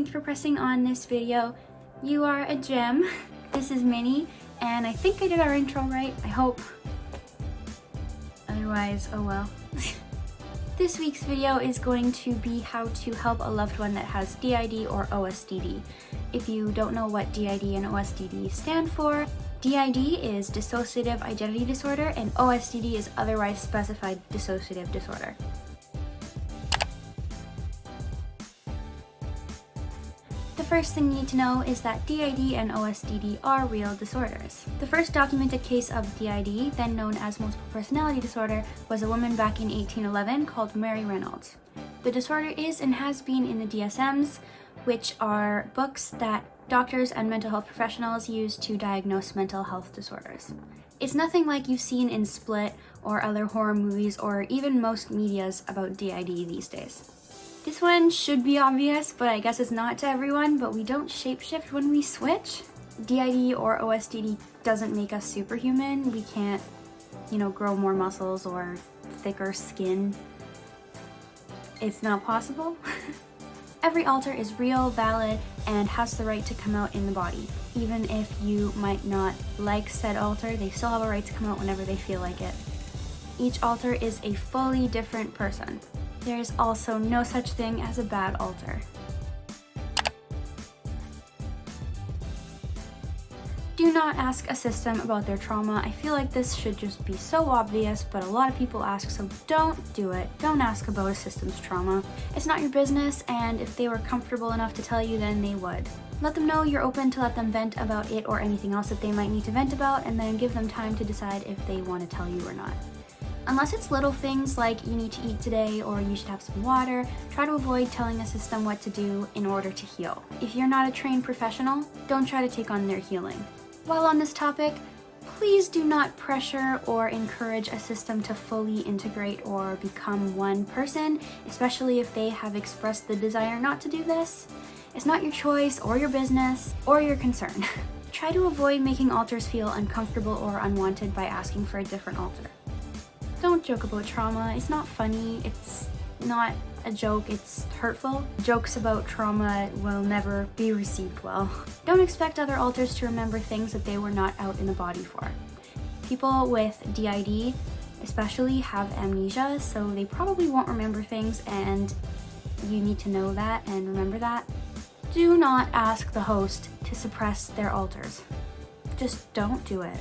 you for pressing on this video. You are a gem. This is Minnie, and I think I did our intro right, I hope. Otherwise, oh well. This week's video is going to be how to help a loved one that has DID or OSDD. If you don't know what DID and OSDD stand for, DID is dissociative identity disorder and OSDD is otherwise specified dissociative disorder. The first thing you need to know is that DID and OSDD are real disorders. The first documented case of DID, then known as multiple personality disorder, was a woman back in 1811 called Mary Reynolds. The disorder is and has been in the DSMs, which are books that doctors and mental health professionals use to diagnose mental health disorders. It's nothing like you've seen in Split or other horror movies or even most medias about DID these days. This one should be obvious, but I guess it's not to everyone, but we don't shapeshift when we switch. DID or OSDD doesn't make us superhuman. We can't, grow more muscles or thicker skin. It's not possible. Every alter is real, valid, and has the right to come out in the body. Even if you might not like said alter, they still have a right to come out whenever they feel like it. Each alter is a fully different person. There is also no such thing as a bad alter. Do not ask a system about their trauma. I feel like this should just be so obvious, but a lot of people ask, so don't do it. Don't ask about a system's trauma. It's not your business, and if they were comfortable enough to tell you, then they would. Let them know you're open to let them vent about it or anything else that they might need to vent about, and then give them time to decide if they want to tell you or not. Unless it's little things like you need to eat today or you should have some water, try to avoid telling a system what to do in order to heal. If you're not a trained professional, don't try to take on their healing. While on this topic, please do not pressure or encourage a system to fully integrate or become one person, especially if they have expressed the desire not to do this. It's not your choice or your business or your concern. Try to avoid making alters feel uncomfortable or unwanted by asking for a different alter. Don't joke about trauma. It's not funny. It's not a joke. It's hurtful. Jokes about trauma will never be received well. Don't expect other alters to remember things that they were not out in the body for. People with DID especially have amnesia, so they probably won't remember things, and you need to know that and remember that. Do not ask the host to suppress their alters. Just don't do it.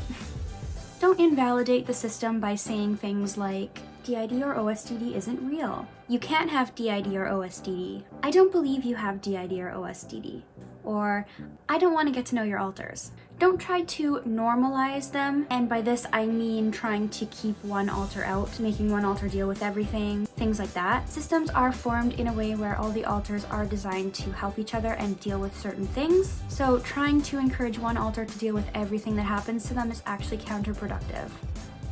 Don't invalidate the system by saying things like, DID or OSDD isn't real. You can't have DID or OSDD. I don't believe you have DID or OSDD. Or, I don't want to get to know your alters. Don't try to normalize them, and by this I mean trying to keep one alter out, making one alter deal with everything, things like that. Systems are formed in a way where all the alters are designed to help each other and deal with certain things, so trying to encourage one alter to deal with everything that happens to them is actually counterproductive.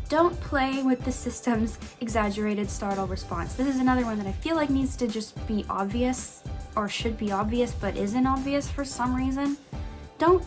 Don't play with the system's exaggerated startle response. This is another one that I feel like needs to just be obvious, or should be obvious but isn't obvious for some reason. Don't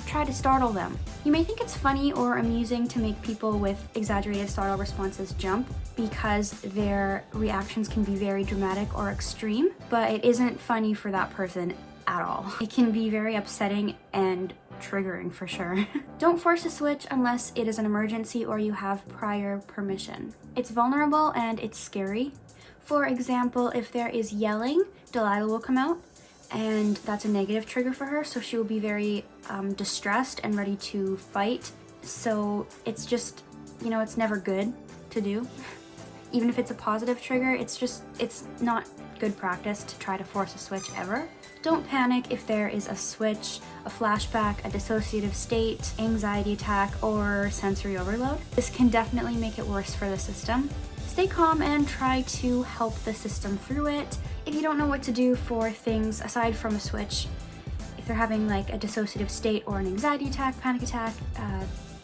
try to startle them. You may think it's funny or amusing to make people with exaggerated startle responses jump because their reactions can be very dramatic or extreme, but it isn't funny for that person at all. It can be very upsetting and triggering for sure. Don't force a switch unless it is an emergency or you have prior permission. It's vulnerable and it's scary. For example, if there is yelling, Delilah will come out, and that's a negative trigger for her, so she will be very distressed and ready to fight. So it's just, it's never good to do. Even if it's a positive trigger, it's not good practice to try to force a switch ever. Don't panic if there is a switch, a flashback, a dissociative state, anxiety attack, or sensory overload. This can definitely make it worse for the system. Stay calm and try to help the system through it. If you don't know what to do for things aside from a switch, if they're having like a dissociative state or an anxiety attack, panic attack,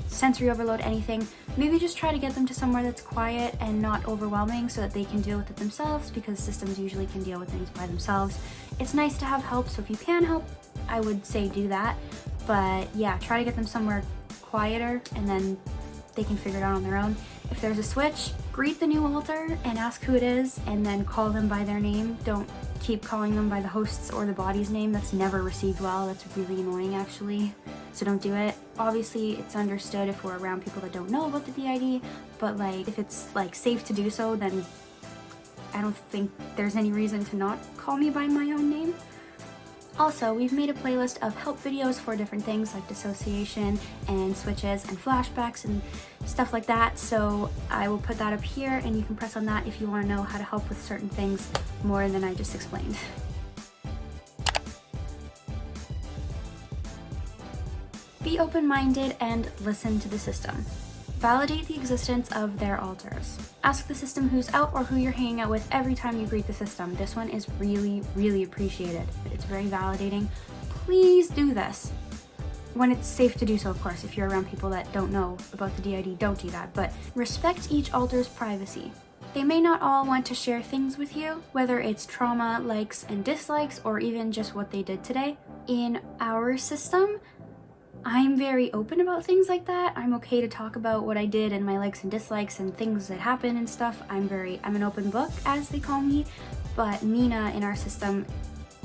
sensory overload, anything, maybe just try to get them to somewhere that's quiet and not overwhelming so that they can deal with it themselves, because systems usually can deal with things by themselves. It's nice to have help, so if you can help, I would say do that. But yeah, try to get them somewhere quieter and then they can figure it out on their own. If there's a switch, greet the new alter and ask who it is, and then call them by their name. Don't keep calling them by the host's or the body's name. That's never received well. That's really annoying actually. So don't do it. Obviously it's understood if we're around people that don't know about the DID, but like if it's like safe to do so, then I don't think there's any reason to not call me by my own name. Also, we've made a playlist of help videos for different things like dissociation and switches and flashbacks and stuff like that. So I will put that up here and you can press on that if you want to know how to help with certain things more than I just explained. Be open-minded and listen to the system. Validate the existence of their alters. Ask the system who's out or who you're hanging out with every time you greet the system. This one is really, really appreciated. It's very validating. Please do this. When it's safe to do so, of course. If you're around people that don't know about the DID, don't do that. But respect each alter's privacy. They may not all want to share things with you, whether it's trauma, likes and dislikes, or even just what they did today. In our system, I'm very open about things like that. I'm okay to talk about what I did and my likes and dislikes and things that happen and stuff. I'm an open book, as they call me, but Nina in our system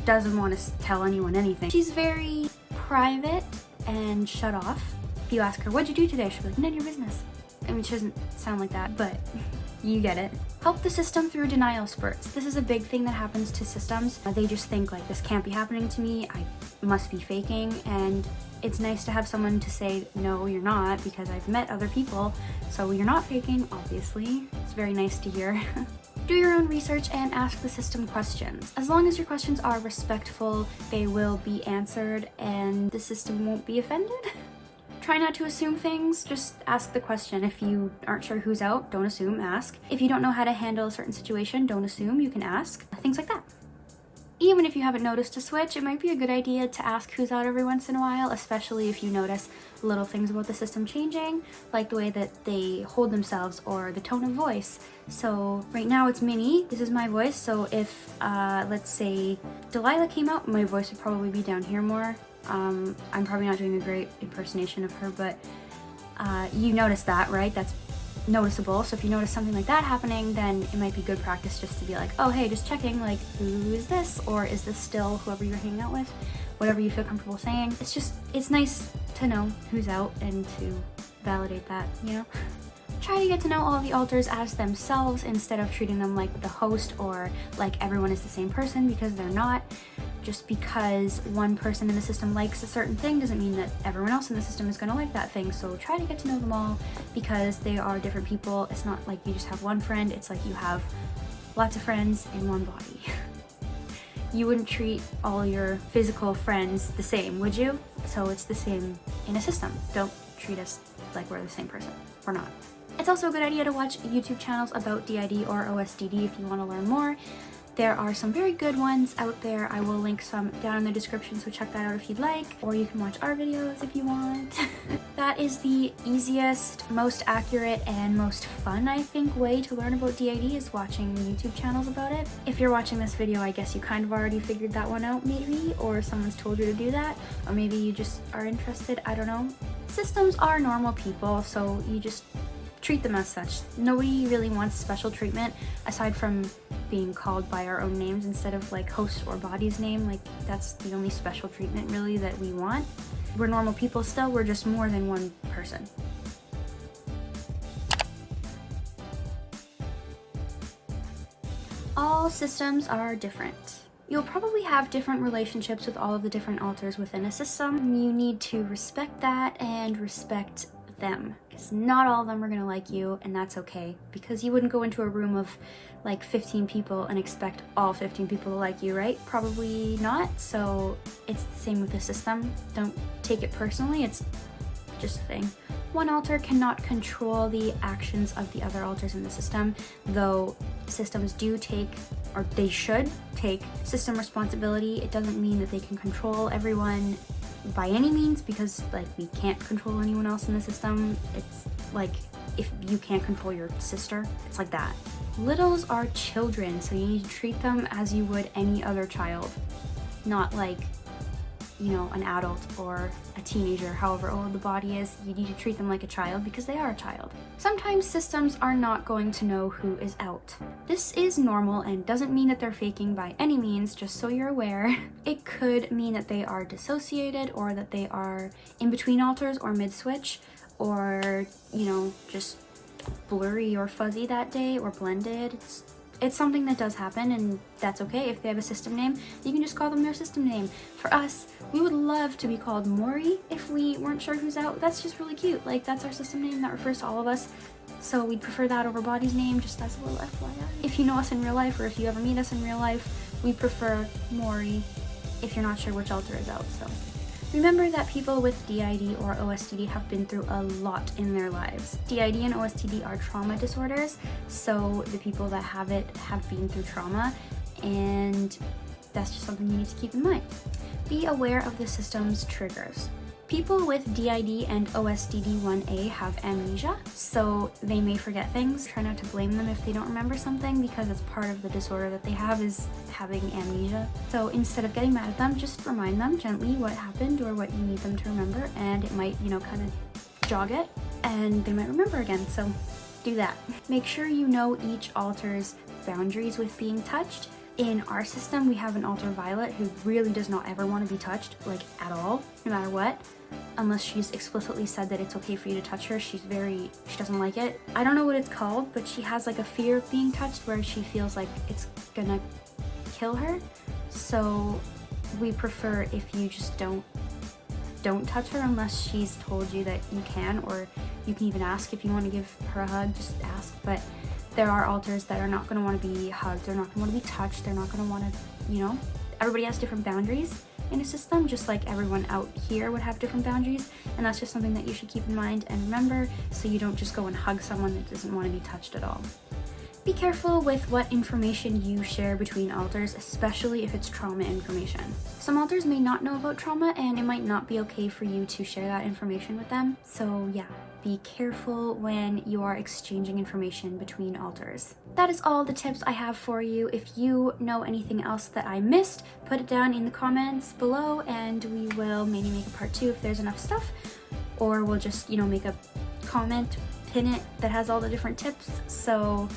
doesn't want to tell anyone anything. She's very private and shut off. If you ask her, what'd you do today? She'll be like, none of your business. I mean, she doesn't sound like that, but you get it. Help the system through denial spurts. This is a big thing that happens to systems. They just think like, this can't be happening to me. I must be faking, and it's nice to have someone to say, no, you're not, because I've met other people, so you're not faking, obviously. It's very nice to hear. Do your own research and ask the system questions. As long as your questions are respectful, they will be answered and the system won't be offended. Try not to assume things, just ask the question. If you aren't sure who's out, don't assume, ask. If you don't know how to handle a certain situation, don't assume, you can ask. Things like that. Even if you haven't noticed a switch, it might be a good idea to ask who's out every once in a while, especially if you notice little things about the system changing, like the way that they hold themselves or the tone of voice. So right now it's Minnie, this is my voice, so if, let's say, Delilah came out, my voice would probably be down here more. I'm probably not doing a great impersonation of her, but you notice that, right? That's noticeable. So if you notice something like that happening, then it might be good practice just to be like, oh hey, just checking, like, who is this, or is this still whoever you're hanging out with, whatever you feel comfortable saying. It's nice to know who's out and to validate that, you know. Try to get to know all the alters as themselves instead of treating them like the host or like everyone is the same person, because they're not. Just because one person in the system likes a certain thing doesn't mean that everyone else in the system is going to like that thing. So try to get to know them all, because they are different people. It's not like you just have one friend, it's like you have lots of friends in one body. You wouldn't treat all your physical friends the same, would you? So it's the same in a system. Don't treat us like we're the same person. We're not. It's also a good idea to watch YouTube channels about DID or OSDD if you want to learn more. There are some very good ones out there. I will link some down in the description, so check that out if you'd like, or you can watch our videos if you want. That is the easiest, most accurate, and most fun, I think, way to learn about DID is watching YouTube channels about it. If you're watching this video, I guess you kind of already figured that one out maybe, or someone's told you to do that, or maybe you just are interested, I don't know. Systems are normal people, so you just treat them as such. Nobody really wants special treatment aside from being called by our own names instead of like host or body's name. Like, that's the only special treatment really that we want. We're normal people still, we're just more than one person. All systems are different. You'll probably have different relationships with all of the different alters within a system. You need to respect that and respect them, because not all of them are gonna like you, and that's okay, because you wouldn't go into a room of like 15 people and expect all 15 people to like you, right? Probably not. So it's the same with the system. Don't take it personally, it's just a thing. One alter cannot control the actions of the other alters in the system, though systems do take, or they should take, system responsibility. It doesn't mean that they can control everyone by any means, because like we can't control anyone else in the system. It's like if you can't control your sister, it's like that. Littles are children, so you need to treat them as you would any other child, not like you know, an adult or a teenager, however old the body is, you need to treat them like a child because they are a child. Sometimes systems are not going to know who is out. This is normal and doesn't mean that they're faking by any means, just so you're aware. It could mean that they are dissociated, or that they are in between alters or mid-switch, or, you know, just blurry or fuzzy that day, or blended. It's something that does happen, and that's okay. If they have a system name, you can just call them their system name. For us, we would love to be called Maury if we weren't sure who's out. That's just really cute. Like, that's our system name that refers to all of us. So we'd prefer that over Body's name, just as a little FYI. If you know us in real life, or if you ever meet us in real life, we prefer Maury if you're not sure which alter is out. So remember that people with DID or OSDD have been through a lot in their lives. DID and OSDD are trauma disorders, so the people that have it have been through trauma, and that's just something you need to keep in mind. Be aware of the system's triggers. People with DID and OSDD1A have amnesia, so they may forget things. Try not to blame them if they don't remember something, because it's part of the disorder that they have, is having amnesia. So instead of getting mad at them, just remind them gently what happened or what you need them to remember, and it might, you know, kind of jog it, and they might remember again, so do that. Make sure you know each alter's boundaries with being touched. In our system, we have an alter Violet who really does not ever want to be touched, like at all, no matter what. Unless she's explicitly said that it's okay for you to touch her, she doesn't like it. I don't know what it's called, but she has like a fear of being touched where she feels like it's gonna kill her. So we prefer if you just don't touch her unless she's told you that you can, or you can even ask if you want to give her a hug, just ask. But there are alters that are not going to want to be hugged, they're not going to want to be touched, they're not going to want to, you know, everybody has different boundaries in a system, just like everyone out here would have different boundaries, and that's just something that you should keep in mind and remember, so you don't just go and hug someone that doesn't want to be touched at all. Be careful with what information you share between alters, especially if it's trauma information. Some alters may not know about trauma, and it might not be okay for you to share that information with them, so yeah. Be careful when you are exchanging information between alters. That is all the tips I have for you. If you know anything else that I missed, put it down in the comments below, and we will maybe make a part 2 if there's enough stuff, or we'll just, you know, make a comment, pin it, that has all the different tips, so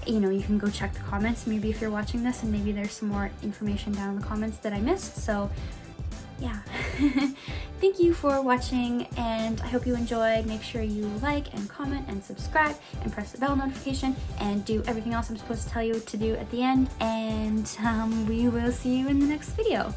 you know, you can go check the comments maybe if you're watching this, and maybe there's some more information down in the comments that I missed. So yeah. Thank you for watching, and I hope you enjoyed. Make sure you like and comment and subscribe and press the bell notification and do everything else I'm supposed to tell you to do at the end, and we will see you in the next video.